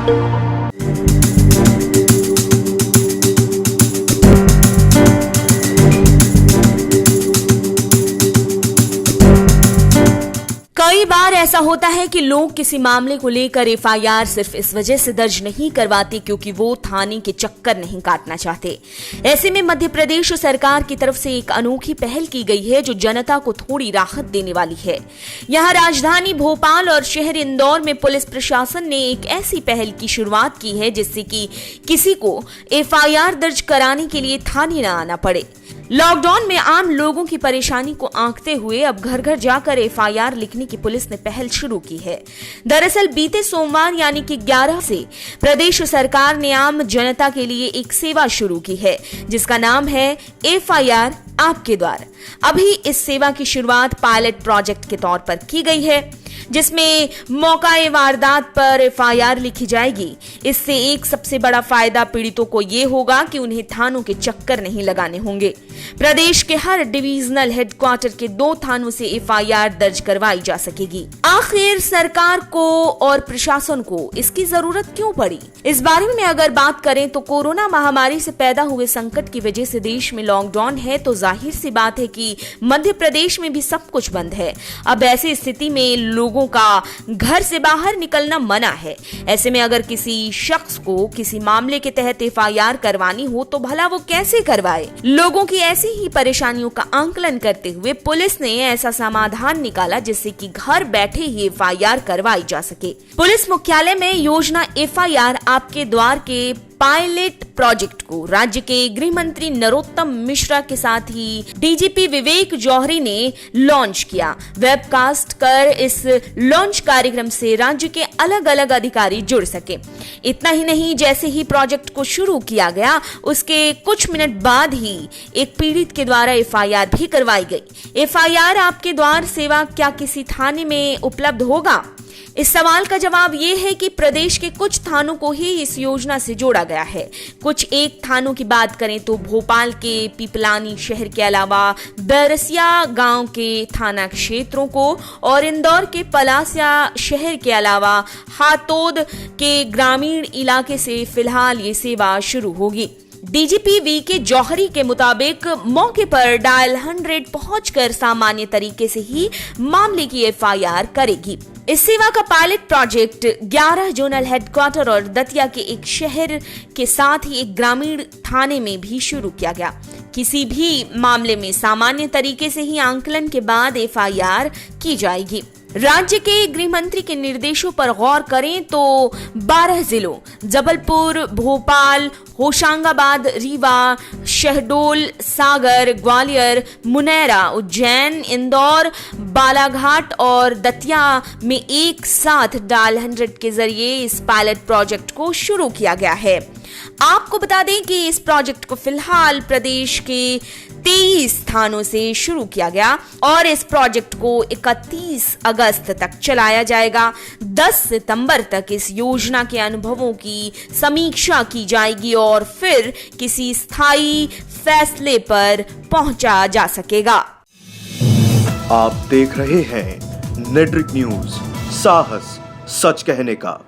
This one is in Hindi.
कई बार ऐसा होता है कि लोग किसी मामले को लेकर एफआईआर सिर्फ इस वजह से दर्ज नहीं करवाते क्योंकि वो थाने के चक्कर नहीं काटना चाहते। ऐसे में मध्य प्रदेश सरकार की तरफ से एक अनोखी पहल की गई है जो जनता को थोड़ी राहत देने वाली है। यहाँ राजधानी भोपाल और शहर इंदौर में पुलिस प्रशासन ने एक ऐसी पहल की शुरुआत की है जिससे कि किसी को एफआईआर दर्ज कराने के लिए थाने न आना पड़े। लॉकडाउन में आम लोगों की परेशानी को आंकते हुए अब घर घर जाकर एफआईआर लिखने की पुलिस ने पहल शुरू की है। दरअसल बीते सोमवार यानी कि 11 से प्रदेश सरकार ने आम जनता के लिए एक सेवा शुरू की है जिसका नाम है एफआईआर आपके द्वार। अभी इस सेवा की शुरुआत पायलट प्रोजेक्ट के तौर पर की गई है जिसमें मौका वारदात पर एफआईआर लिखी जाएगी। इससे एक सबसे बड़ा फायदा पीड़ितों को ये होगा कि उन्हें थानों के चक्कर नहीं लगाने होंगे। प्रदेश के हर डिवीजनल हेडक्वार्टर के 2 थानों से एफआईआर दर्ज करवाई जा सकेगी। आखिर सरकार को और प्रशासन को इसकी जरूरत क्यों पड़ी? इस बारे में अगर बात करें तो कोरोना महामारी से पैदा हुए संकट की वजह से देश में लॉकडाउन है तो जाहिर सी बात है कि मध्य प्रदेश में भी सब कुछ बंद है। अब ऐसी स्थिति में लोगों का घर से बाहर निकलना मना है। ऐसे में अगर किसी शख्स को किसी मामले के तहत एफआईआर करवानी हो तो भला वो कैसे करवाए? लोगों की ऐसी ही परेशानियों का आंकलन करते हुए पुलिस ने ऐसा समाधान निकाला जिससे कि घर बैठे ही एफआईआर करवाई जा सके। पुलिस मुख्यालय में योजना एफआईआर आपके द्वार के पायलट प्रोजेक्ट को राज्य के गृह मंत्री नरोत्तम मिश्रा के साथ ही डीजीपी विवेक जौहरी ने लॉन्च किया। वेबकास्ट कर इस लॉन्च कार्यक्रम से राज्य के अलग अलग अधिकारी जुड़ सके। इतना ही नहीं, जैसे ही प्रोजेक्ट को शुरू किया गया उसके कुछ मिनट बाद ही एक पीड़ित के द्वारा एफआईआर भी करवाई गई। एफआईआर आपके द्वार सेवा क्या किसी थाने में उपलब्ध होगा? इस सवाल का जवाब ये है कि प्रदेश के कुछ थानों को ही इस योजना से जोड़ा गया है। कुछ एक थानों की बात करें तो भोपाल के पीपलानी शहर के अलावा बैरसिया गांव के थाना क्षेत्रों को और इंदौर के पलासिया शहर के अलावा हातोद के ग्रामीण इलाके से फिलहाल ये सेवा शुरू होगी। डीजीपी वीके जौहरी के मुताबिक मौके पर डायल 100 पहुंचकर सामान्य तरीके से ही मामले की एफआईआर करेगी। इस सेवा का पायलट प्रोजेक्ट 11 जोनल हेडक्वार्टर और दतिया के एक शहर के साथ ही एक ग्रामीण थाने में भी शुरू किया गया। किसी भी मामले में सामान्य तरीके से ही आंकलन के बाद एफआईआर की जाएगी। राज्य के गृह मंत्री के निर्देशों पर गौर करें तो 12 जिलों जबलपुर, भोपाल, होशंगाबाद, रीवा, शहडोल, सागर, ग्वालियर, मुनैरा, उज्जैन, इंदौर, बालाघाट और दतिया में एक साथ डायल 100 के जरिए इस पायलट प्रोजेक्ट को शुरू किया गया है। आपको बता दें कि इस प्रोजेक्ट को फिलहाल प्रदेश के 23 थानों से शुरू किया गया और इस प्रोजेक्ट को 31 अगस्त तक चलाया जाएगा। 10 सितंबर तक इस योजना के अनुभवों की समीक्षा की जाएगी और फिर किसी स्थायी फैसले पर पहुंचा जा सकेगा। आप देख रहे हैं नेट्रिक न्यूज, साहस सच कहने का।